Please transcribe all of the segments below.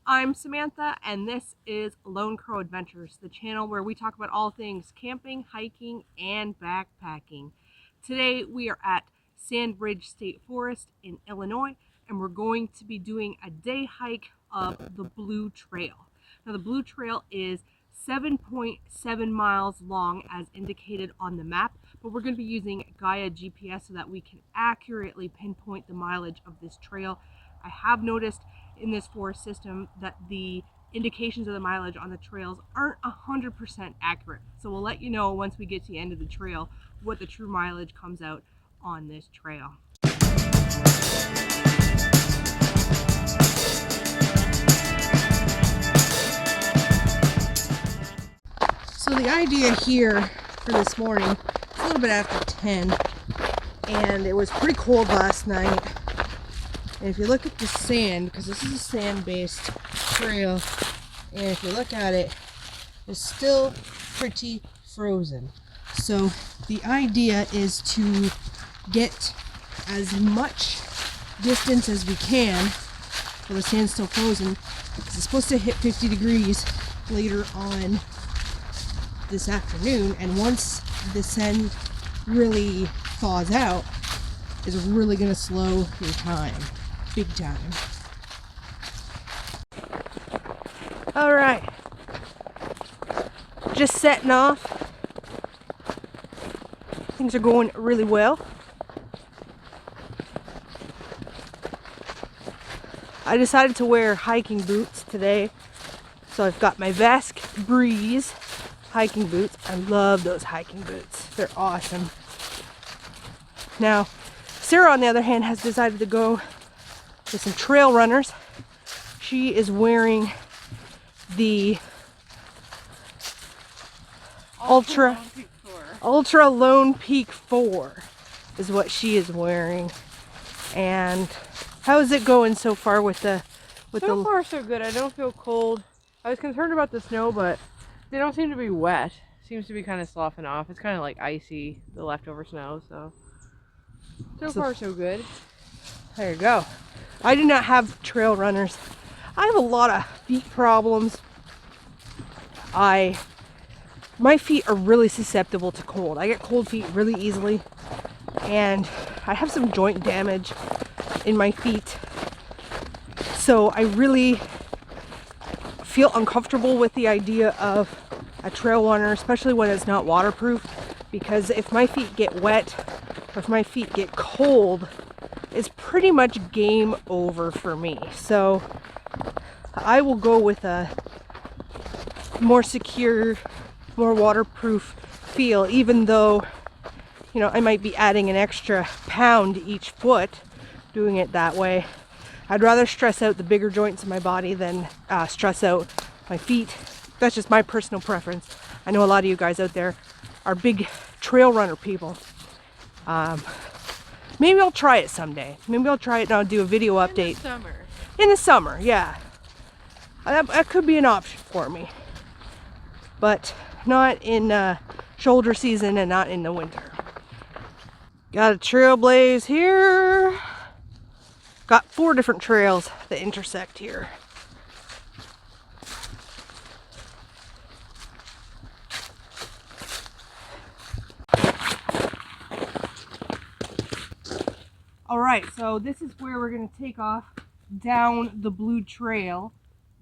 I'm Samantha, and this is Lone Crow Adventures, the channel where we talk about all things camping, hiking, and backpacking. Today we are at Sandbridge State Forest in Illinois, and we're going to be doing a day hike of the Blue Trail. Now the Blue Trail is 7.7 miles long as indicated on the map, but we're going to be using Gaia GPS so that we can accurately pinpoint the mileage of this trail. I have noticed in this forest system that the indications of the mileage on the trails aren't 100% accurate. So we'll let you know once we get to the end of the trail what the true mileage comes out on this trail. So the idea here for this morning, it's a little bit after 10, and it was pretty cold last night. And if you look at the sand, because this is a sand-based trail, and if you look at it, it's still pretty frozen. So the idea is to get as much distance as we can while the sand's still frozen, because it's supposed to hit 50 degrees later on this afternoon, and once the sand really thaws out, it's really going to slow your time. Big time. All right, just setting off. Things are going really well. I decided to wear hiking boots today, so I've got my Vesk Breeze hiking boots. I love those hiking boots. They're awesome. Now, Sarah, on the other hand, has decided to go with some trail runners. She is wearing the Ultra Lone Peak 4 is what she is wearing. And how is it going so far with the So far so good. I don't feel cold. I was concerned about the snow, but they don't seem to be wet. Seems to be kind of sloughing off. It's kind of like icy, the leftover snow, so far so good. There you go. I do not have trail runners. I have a lot of feet problems. My feet are really susceptible to cold. I get cold feet really easily, and I have some joint damage in my feet. So I really feel uncomfortable with the idea of a trail runner, especially when it's not waterproof, because if my feet get wet or if my feet get cold, it's pretty much game over for me. So I will go with a more secure, more waterproof feel, even though, you know, I might be adding an extra pound each foot doing it that way. I'd rather stress out the bigger joints in my body than stress out my feet. That's just my personal preference. I know a lot of you guys out there are big trail runner people. Maybe I'll try it someday. Maybe I'll try it and I'll do a video update. In the summer, yeah. That could be an option for me. But not in shoulder season and not in the winter. Got a trailblaze here. Got 4 different trails that intersect here. Alright, so this is where we're going to take off down the Blue Trail.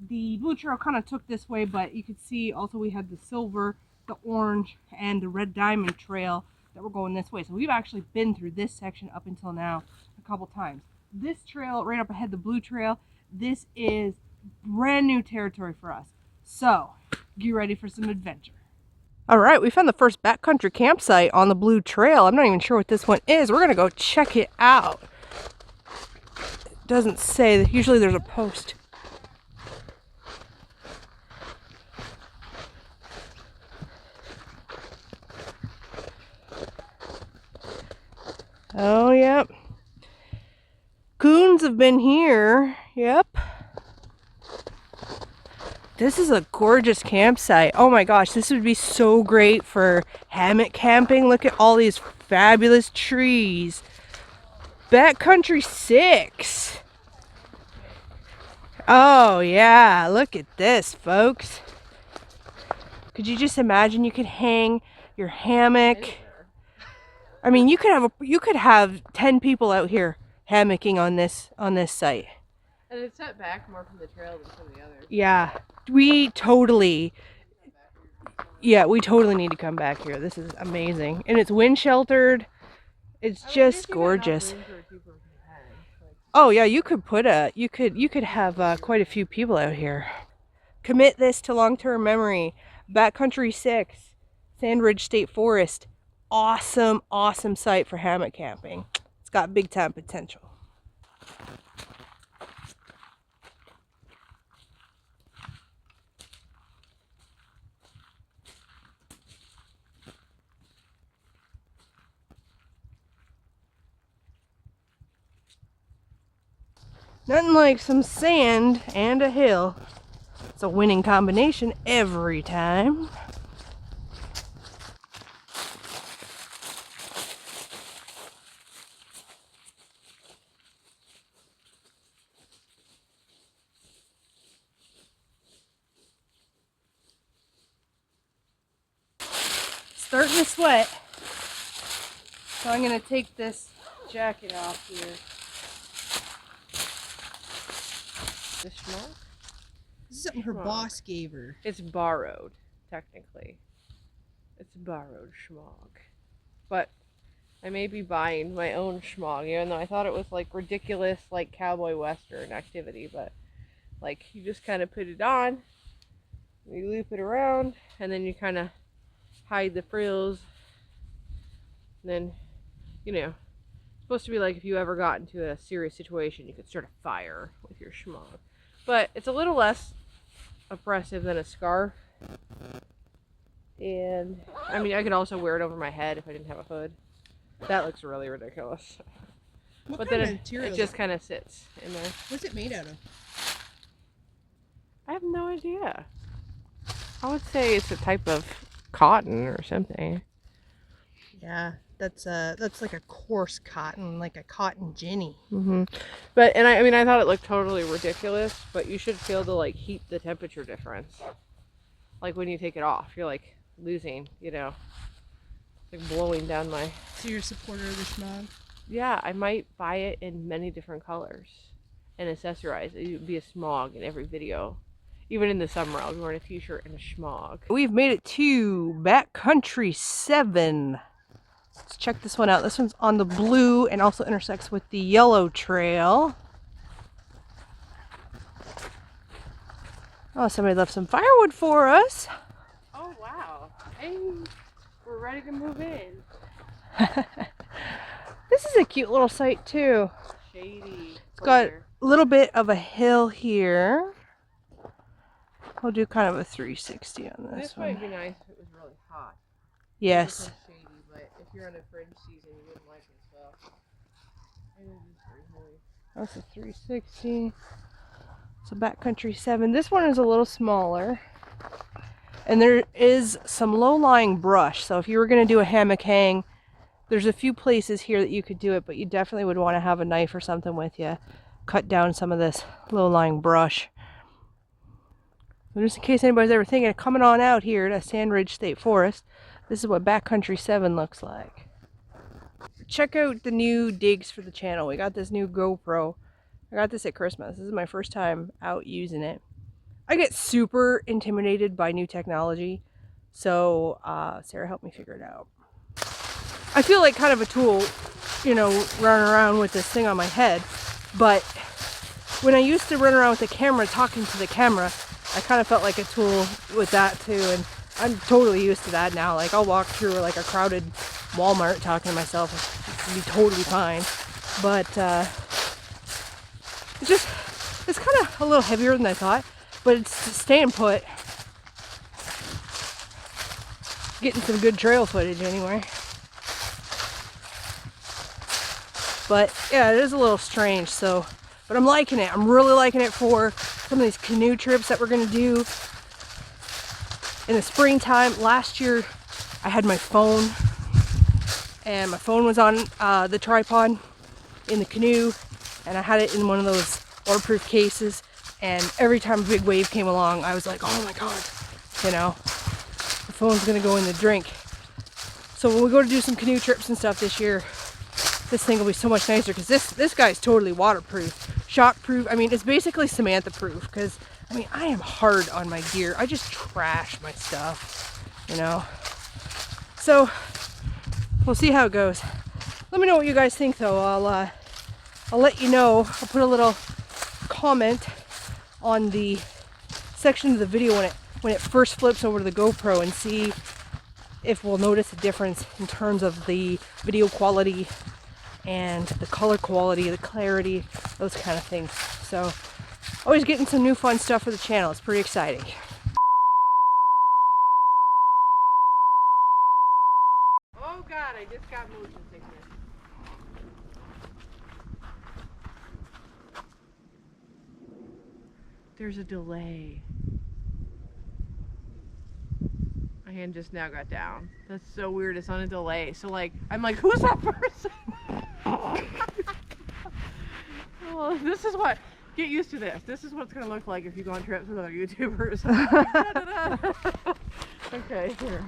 The Blue Trail kind of took this way, but you could see also we had the silver, the orange, and the red diamond trail that were going this way. So we've actually been through this section up until now a couple times. This trail right up ahead, the Blue Trail, this is brand new territory for us. So get ready for some adventure. All right, we found the first backcountry campsite on the Blue Trail. I'm not even sure what this one is. We're gonna go check it out. It doesn't say. Usually there's a post. Oh, yep. Coons have been here. Yep. This is a gorgeous campsite. Oh my gosh, this would be so great for hammock camping. Look at all these fabulous trees. Backcountry 6. Oh yeah, look at this, folks. Could you just imagine you could hang your hammock? Anywhere. I mean, you could have 10 people out here hammocking on this site. And it's set back more from the trail than some of the others. Yeah, we totally need to come back here. This is amazing. And it's wind sheltered. It's just gorgeous. Oh yeah, you could have quite a few people out here. Commit this to long-term memory. Backcountry 6, Sandridge State Forest. Awesome, awesome site for hammock camping. It's got big time potential. Nothing like some sand and a hill. It's a winning combination every time. Starting to sweat. So I'm going to take this jacket off here. The schmuck? This is something her boss gave her. It's borrowed, technically. It's borrowed schmog. But I may be buying my own schmog, even though I thought it was like ridiculous, like cowboy western activity. But like you just kind of put it on, you loop it around, and then you kind of hide the frills. And then, you know, it's supposed to be like if you ever got into a serious situation, you could start a fire with your schmog. But it's a little less oppressive than a scarf. And I mean, I could also wear it over my head if I didn't have a hood. That looks really ridiculous. What kind of material? It just kind of sits in there. What's it made out of? I have no idea. I would say it's a type of cotton or something. Yeah, that's like a coarse cotton, like a cotton ginny. But I mean, I thought it looked totally ridiculous. But you should feel the like heat, the temperature difference. Like when you take it off, you're like losing, you know, like blowing down my. So you're a supporter of the schmog? Yeah, I might buy it in many different colors and accessorize it. It would be a smog in every video. Even in the summer, I'll be wearing a t-shirt and a schmog. We've made it to Backcountry 7. Let's check this one out. This one's on the blue and also intersects with the yellow trail. Oh, somebody left some firewood for us. Oh, wow. Hey, we're ready to move in. This is a cute little site too. Shady. It's got a little bit of a hill here. I'll do kind of a 360 on this one. This might be nice if it was really hot. Yes. It's shady, but if you're in a fringe season, you wouldn't like it as well. That's a 360. So Backcountry 7. This one is a little smaller. And there is some low-lying brush. So if you were going to do a hammock hang, there's a few places here that you could do it, but you definitely would want to have a knife or something with you. Cut down some of this low-lying brush. So just in case anybody's ever thinking of coming on out here to Sandridge State Forest, this is what Backcountry 7 looks like. Check out the new digs for the channel. We got this new GoPro. I got this at Christmas. This is my first time out using it. I get super intimidated by new technology, so Sarah helped me figure it out. I feel like kind of a tool, you know, running around with this thing on my head, but when I used to run around with the camera talking to the camera, I kind of felt like a tool with that too, and I'm totally used to that now. Like I'll walk through like a crowded Walmart talking to myself. It'll be totally fine. But it's kind of a little heavier than I thought, but it's staying put. Getting some good trail footage anyway. But yeah, it is a little strange, so, but I'm liking it. I'm really liking it for some of these canoe trips that we're gonna do in the springtime. Last year I had my phone, and my phone was on the tripod in the canoe, and I had it in one of those waterproof cases, And every time a big wave came along, I was like, oh my God, you know, the phone's gonna go in the drink. So when we go to do some canoe trips and stuff this year, this thing will be so much nicer because this guy's totally waterproof, shockproof. I mean, it's basically Samantha proof because, I mean, I am hard on my gear. I just trash my stuff, you know. So we'll see how it goes. Let me know what you guys think though. I'll let you know. I'll put a little comment on the section of the video when it first flips over to the GoPro and see if we'll notice a difference in terms of the video quality and the color quality, the clarity, those kind of things. So always getting some new fun stuff for the channel. It's pretty exciting. Oh God, I just got motion sickness. There's a delay. My hand just now got down. That's so weird. It's on a delay. So like, I'm like, who's that person? Oh, this is what. Get used to this. This is what it's gonna look like if you go on trips with other YouTubers. Okay, here.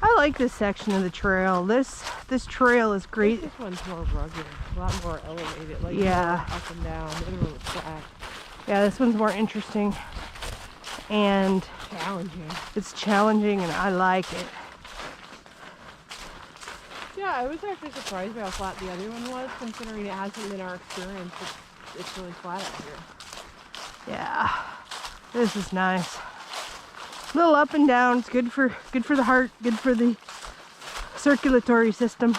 I like this section of the trail. This trail is great. This one's more rugged, a lot more elevated. Like yeah, up and down. The other one was flat. Yeah, this one's more interesting and Challenging. it's challenging, and I like it. Yeah, I was actually surprised by how flat the other one was, considering it hasn't been our experience. It's really flat out here. Yeah, this is nice. A little up and down. It's good for the heart, good for the circulatory system.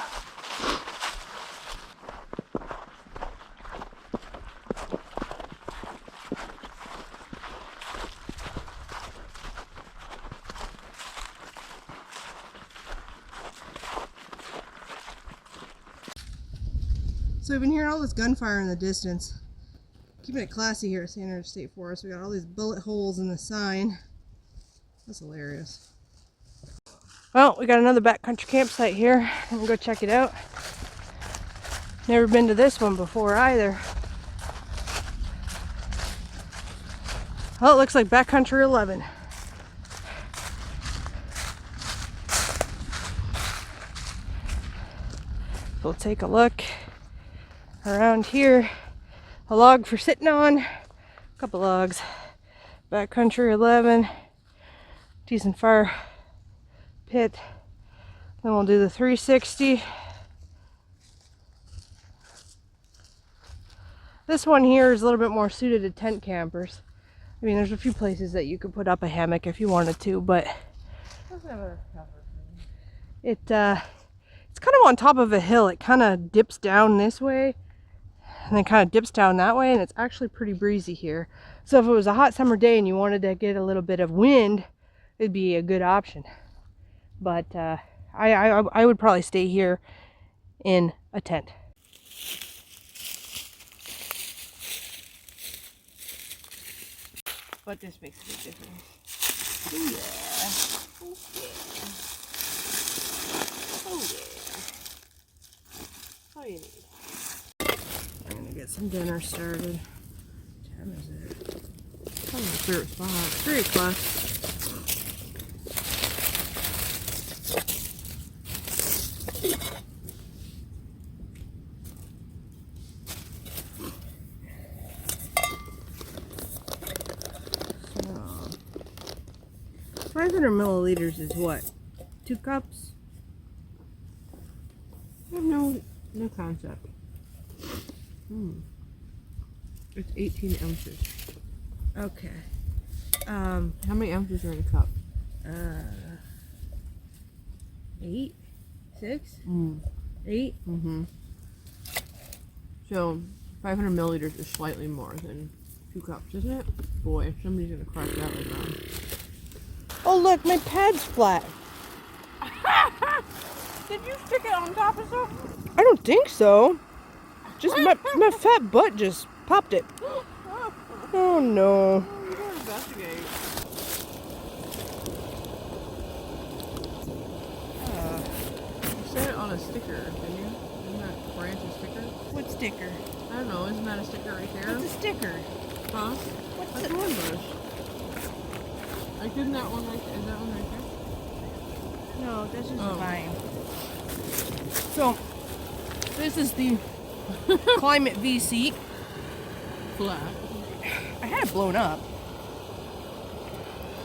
So we've been hearing all this gunfire in the distance. Keeping it classy here at Standard State Forest. We got all these bullet holes in the sign. That's hilarious. Well, we got another backcountry campsite here. I'm gonna go check it out. Never been to this one before either. Well, it looks like Backcountry 11. We'll take a look around here. A log for sitting on. A couple logs. Backcountry 11. Decent fire pit. Then we'll do the 360. This one here is a little bit more suited to tent campers. I mean, there's a few places that you could put up a hammock if you wanted to, but it's kind of on top of a hill. It kind of dips down this way and then kind of dips down that way, and it's actually pretty breezy here. So if it was a hot summer day and you wanted to get a little bit of wind, it'd be a good option. But I would probably stay here in a tent. But this makes a big difference. Oh yeah. Oh yeah. Oh yeah. All you need. I'm gonna get some dinner started. What time is it? Probably my favorite spot. 3 o'clock. So, 500 milliliters is what? 2 cups? I have no concept. It's 18 ounces. Okay. How many ounces are in a cup? 8? 6? 8? Mm-hmm. So 500 milliliters is slightly more than 2 cups, isn't it? Boy, somebody's gonna crack that later on. Oh look, my pad's flat. Did you stick it on top of something? I don't think so. Just my fat butt just popped it. Oh no. You gotta investigate. You set it on a sticker, didn't you? Isn't that branch a sticker? What sticker? I don't know, isn't that a sticker right there? What's a sticker? Huh? What's A it? thorn bush. Like, isn't that one right there? Is that one right there? No, this is Oh. a vine. So, this is the Climate V seat. Flat. I had it blown up.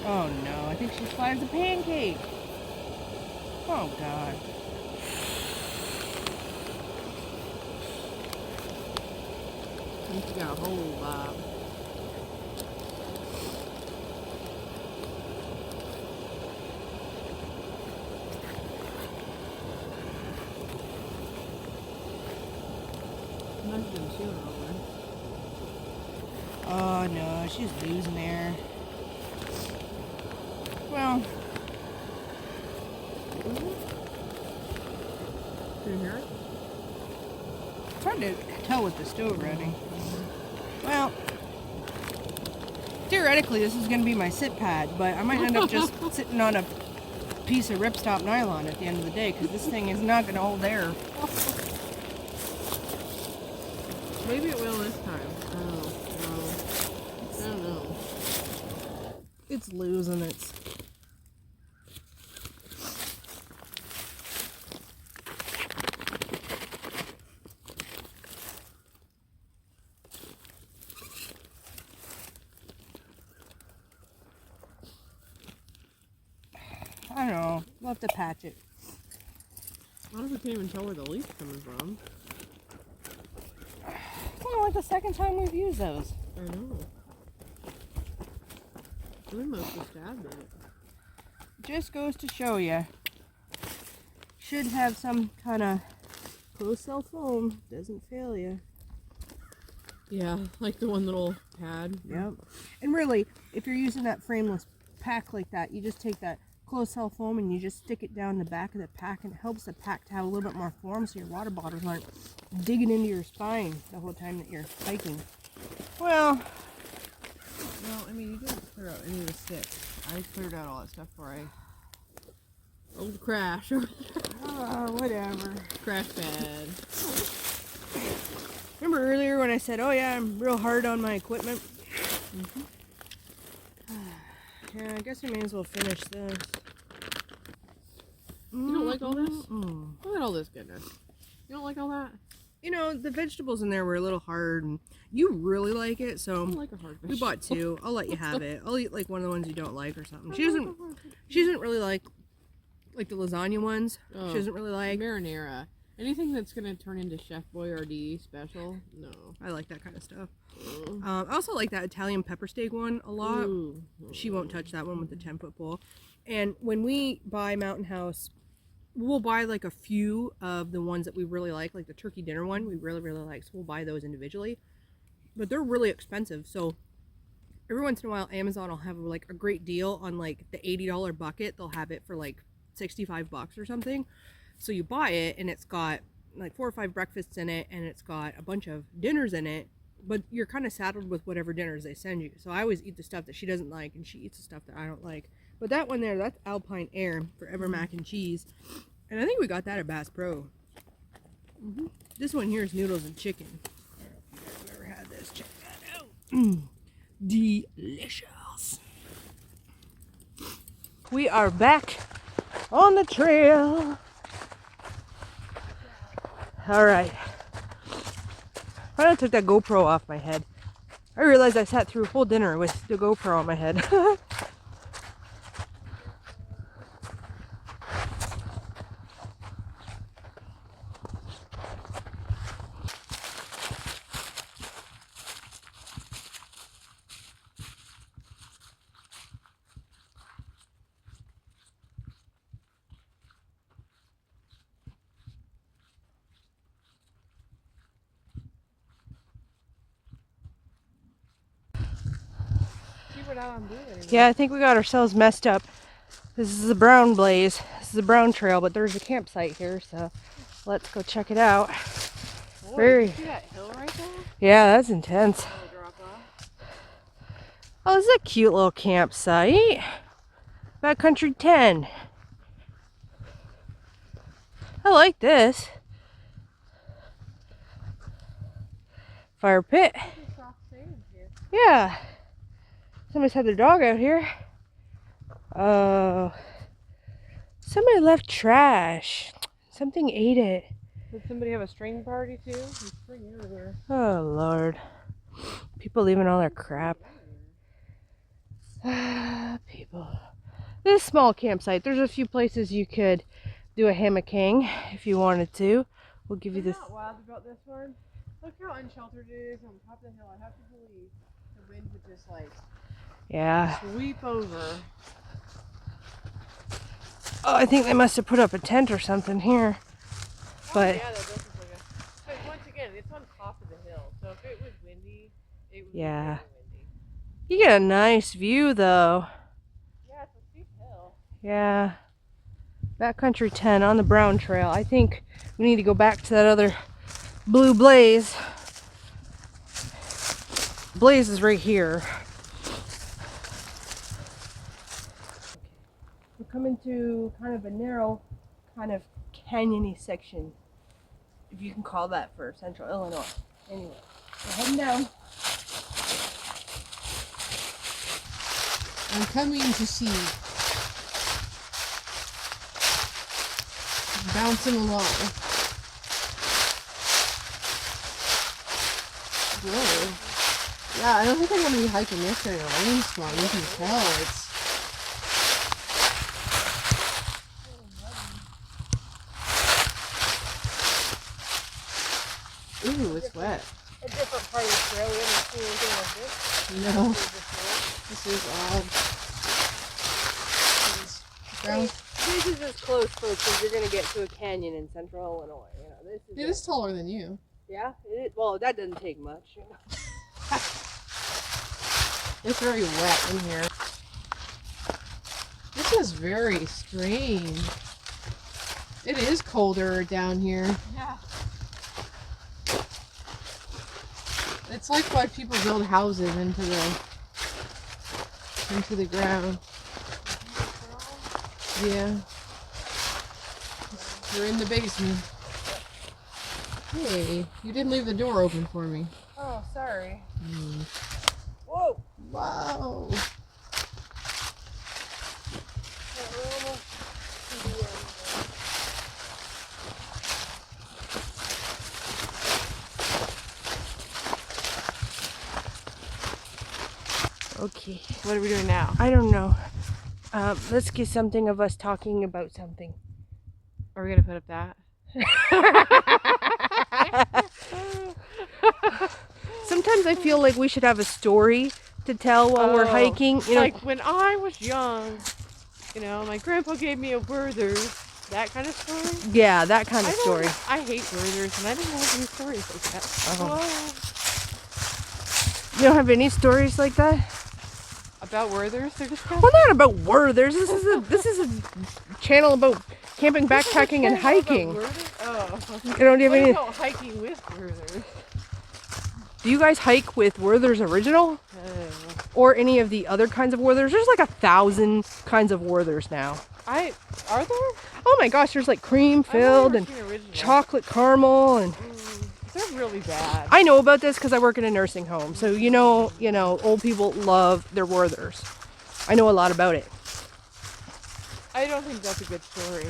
Oh no, I think she's flat as a pancake. Oh god. She's got a whole vibe. Must have been chewing over. Oh no, she's losing air. Well, Can you hear it? it's hard to tell with the stove running. Well, theoretically this is going to be my sit pad, but I might end up just sitting on a piece of ripstop nylon at the end of the day because this thing is not going to hold air. Maybe it will this time. Oh, no. I don't know. It's losing its... I don't know. We'll have to patch it. What if we can't even tell where the leak's coming from? It's only like the second time we've used those. I know. We must have stabbed it. Just goes to show you. Should have some kind of closed cell foam. Doesn't fail you. Yeah, like the one little pad. Yep. And really, if you're using that frameless pack like that, you just take that closed cell foam and you just stick it down the back of the pack, and it helps the pack to have a little bit more form so your water bottles aren't digging into your spine the whole time that you're hiking. Well, I mean, you didn't clear out any of the sticks. I cleared out all that stuff before I... Old crash. whatever. Crash pad. Remember earlier when I said, oh yeah, I'm real hard on my equipment? Mm-hmm. Yeah, I guess we may as well finish this. You don't like all this? Mm. Look at all this goodness. You don't like all that? You know, the vegetables in there were a little hard, and you really like it, I so don't like a hard we bought two. I'll let you have it. I'll eat like one of the ones you don't like or something. She I doesn't. like a hard vegetable. She doesn't really like the lasagna ones. Oh, She doesn't really like. marinara. Anything that's gonna turn into Chef Boyardee special? No. I like that kind of stuff. Ooh. I also like that Italian pepper steak one a lot. Ooh. She won't touch that one with the 10-foot pole. And when we buy Mountain House, we'll buy like a few of the ones that we really like the turkey dinner one we really like, so we'll buy those individually, but they're really expensive. So every once in a while Amazon will have like a great deal on like the $80 bucket. They'll have it for like $65 or something. So you buy it and it's got like 4 or 5 breakfasts in it, and it's got a bunch of dinners in it, but you're kind of saddled with whatever dinners they send you. So I always eat the stuff that she doesn't like, and she eats the stuff that I don't like. But that one there, that's Alpine Air Forever Mac and Cheese. And I think we got that at Bass Pro. Mm-hmm. This one here is noodles and chicken. I don't know if you guys have ever had this. Check that out. Delicious. We are back on the trail. All right. I took that GoPro off my head. I realized I sat through a whole dinner with the GoPro on my head. Yeah, I think we got ourselves messed up. This is the Brown Blaze. This is the Brown Trail, but there's a campsite here, so let's go check it out. Boy, Very. you see that hill right there? Yeah, that's intense. Oh, drop off. Oh, this is a cute little campsite. Backcountry 10. I like this. Fire pit. Soft sand here. Yeah. Somebody's had their dog out here. Oh. Somebody left trash. Something ate it. Did somebody have a string party too? There's string everywhere. Oh, Lord. People leaving all their crap. People. This is a small campsite. There's a few places you could do a hammocking if you wanted to. We'll give you this. I'm not wild about this one. Look how unsheltered it is on top of the hill. I have to believe the wind would just like sweep over. Oh, I think they must have put up a tent or something here. But yeah, that does look like a. But once again, it's on top of the hill, so if it was windy, it would be really windy. You get a nice view though. Yeah, it's a steep hill. Yeah. Backcountry 10 on the Brown Trail. I think we need to go back to that other blue blaze. Blaze is right here. We're coming to kind of a narrow, kind of canyony section, if you can call that, for central Illinois. Anyway, we're heading down. I'm coming to see. Bouncing along. Whoa. Yeah, I don't think I'm going to be hiking this very long. Small. You can tell it's. Ooh, it's wet. A different part of the trail. We haven't seen anything like this. No. This is odd. Brown. This is as close, folks, as you're going to get to a canyon in central Illinois. You know, this is It is taller than you. Yeah? Well, that doesn't take much. You know. It's very wet in here. This is very strange. It is colder down here. Yeah. It's like why people build houses into the ground. Yeah. You're in the basement. Hey, you didn't leave the door open for me. Oh, sorry. Whoa! Wow! Okay. What are we doing now? I don't know. Let's get something of us talking about something. Are we gonna put up that? Sometimes I feel like we should have a story to tell while we're hiking. You know, like when I was young, you know, my grandpa gave me a Werther's. That kind of story? Yeah, that kind of story. I hate Werther's, and I don't have any stories like that. Oh. You don't have any stories like that? About Werther's? They're just kind of... Well, not about Werther's. This is a channel about camping, backpacking, and hiking. Oh. You don't have any... about hiking with Werther's? Do you guys hike with Werther's Original? Or any of the other kinds of Werther's? There's like 1,000 kinds of Werther's now. Are there? Oh my gosh, there's like cream filled and chocolate caramel and... They're really bad. I know about this because I work in a nursing home. So you know, old people love their Werther's. I know a lot about it. I don't think that's a good story.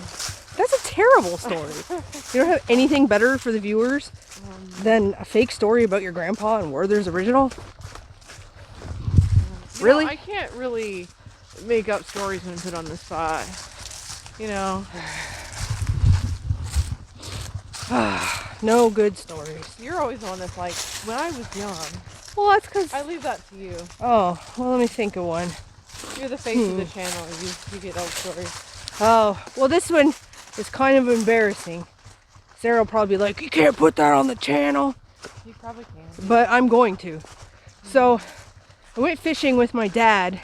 That's a terrible story. You don't have anything better for the viewers than a fake story about your grandpa and Werther's Original? Really? I can't really make up stories when put on the spot. You know. No good stories. You're always the one that's like, when I was young. Well, that's because... I leave that to you. Oh, well, let me think of one. You're the face of the channel. You get old stories. Oh, well, this one is kind of embarrassing. Sarah will probably be like, you can't put that on the channel. You probably can. But I'm going to. So, I went fishing with my dad.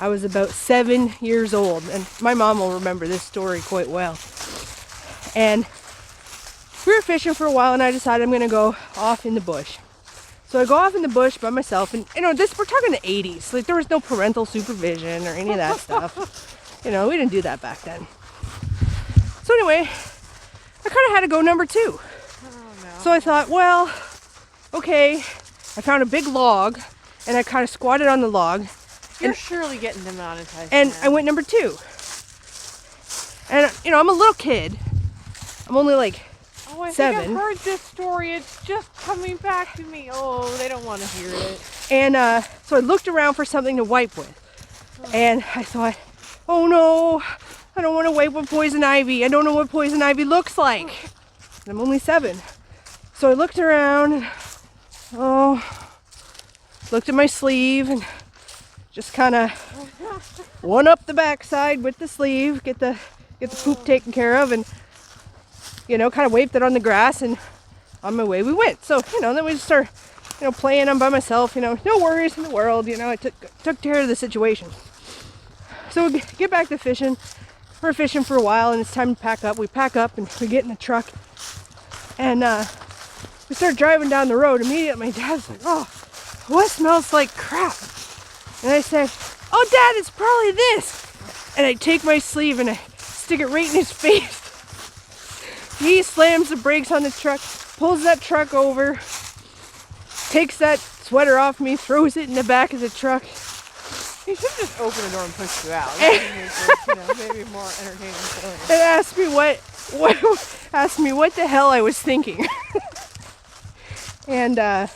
I was about 7 years old. And my mom will remember this story quite well. And we were fishing for a while, and I decided I'm going to go off in the bush. So I go off in the bush by myself, and we're talking the 80s. Like, there was no parental supervision or any of that stuff. We didn't do that back then. So anyway, I kind of had to go number 2. Oh, no. So I thought, well, okay, I found a big log, and I kind of squatted on the log. You're surely getting demonetized. And now. I went number 2. And you know, I'm a little kid. I'm only like Oh, I 7. think I've heard this story. It's just coming back to me. Oh, they don't want to hear it. And so I looked around for something to wipe with. And I thought, oh no, I don't want to wipe with poison ivy. I don't know what poison ivy looks like. And I'm only 7. So I looked around and looked at my sleeve and just kind of one up the backside with the sleeve, get the poop taken care of, and you know, kind of waved it on the grass, and on my way we went. So, you know, then we just started, you know, playing them by myself, you know, no worries in the world, you know, I took care of the situation. So we get back to fishing. We're fishing for a while and it's time to pack up. We pack up and we get in the truck and we start driving down the road. Immediately my dad's like, oh, what smells like crap? And I said, oh Dad, it's probably this. And I take my sleeve and I stick it right in his face. He slams the brakes on the truck, pulls that truck over, takes that sweater off me, throws it in the back of the truck. He should just open the door and push you out. You know, maybe more entertaining story. And asked me what the hell I was thinking. And as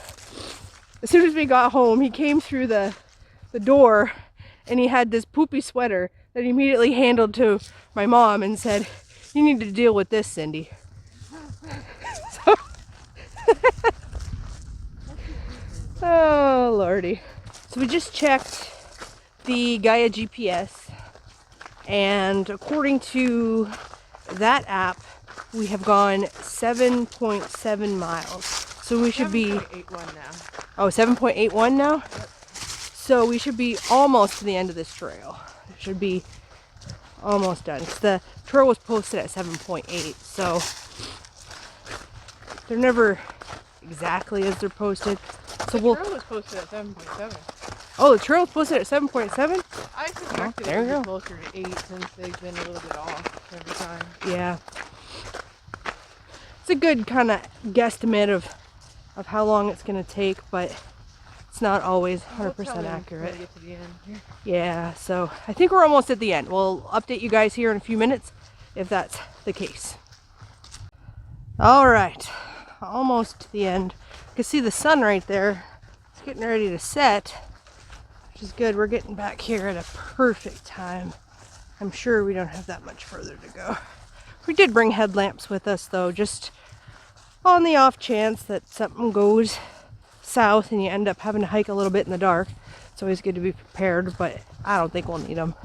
soon as we got home, he came through the door and he had this poopy sweater that he immediately handed to my mom and said, you need to deal with this, Cindy. So oh lordy. So we just checked the Gaia GPS, and according to that app we have gone 7.7 miles, so we should be 7.81 now. Oh, 7.81 now. Yep. So we should be almost to the end of this trail. It should be almost done. The trail was posted at 7.8, so they're never exactly as they're posted. So the trail was posted at 7.7. Oh, the trail was posted at 7.7? I suspected it would be closer to 8 since they've been a little bit off every time. Yeah. It's a good kind of guesstimate of how long it's going to take, but it's not always 100% accurate. Get to the end here. Yeah, so I think we're almost at the end. We'll update you guys here in a few minutes if that's the case. All right, almost to the end. You can see the sun right there. It's getting ready to set, which is good. We're getting back here at a perfect time. I'm sure we don't have that much further to go. We did bring headlamps with us though, just on the off chance that something goes south and you end up having to hike a little bit in the dark. It's always good to be prepared, but I don't think we'll need them.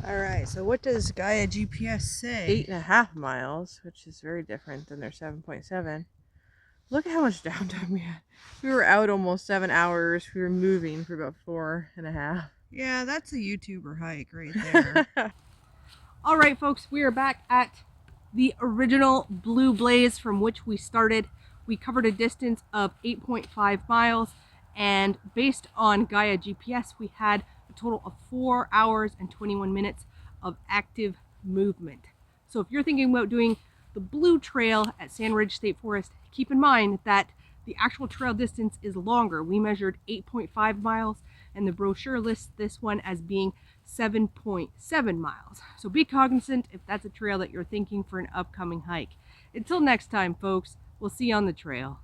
All right, so what does Gaia GPS say? 8.5 miles, which is very different than their 7.7. Look at how much downtime we had. We were out almost 7 hours. We were moving for about 4.5. Yeah, that's a YouTuber hike right there. All right, folks, we are back at the original Blue Blaze from which we started. We covered a distance of 8.5 miles, and based on Gaia GPS, we had a total of 4 hours and 21 minutes of active movement. So if you're thinking about doing the Blue Trail at Sand Ridge State Forest, keep in mind that the actual trail distance is longer. We measured 8.5 miles, and the brochure lists this one as being 7.7 miles. So be cognizant if that's a trail that you're thinking for an upcoming hike. Until next time, folks, we'll see you on the trail.